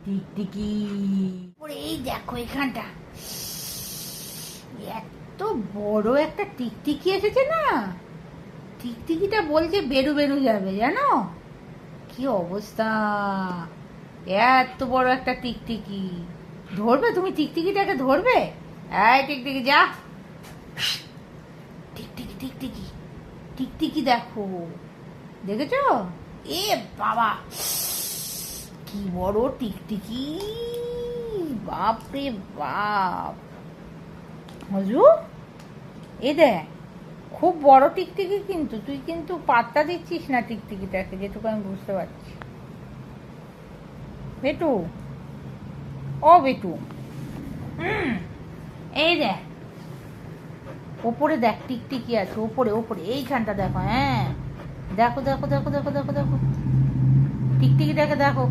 টিকটিকি ওরে এই দেখো এখানটা এত বড় একটা টিকটিকি এসেছে না। টিকটিকিটা বলছে বেরু বেরু যাবে, জানো কি অবস্থা। এত বড় একটা টিকটিকি ধরবে তুমি? টিকটিকিটাকে ধরবে? এই টিকটিকি যা। টিকটিকি টিকটিকি টিকটিকি দেখো, দেখেছো? এ বাবা কি বড় টিকটিকি, বাপ রে বাপ। হজু এ দেখ খুব বড় টিকটিকি, কিন্তু তুই কিন্তু পাত্তা দিচ্ছিস না টিকটিকিটাকে, যেটুকু আমি বুঝতে পারছি। বেটু, ও বেটু, এই দেখ ওপরে দেখ টিকটিকি আছে, ওপরে ওপরে এইখানটা দেখো। হ্যাঁ দেখো দেখো দেখো দেখো দেখো দেখো টিকটিকিটাকে দেখো।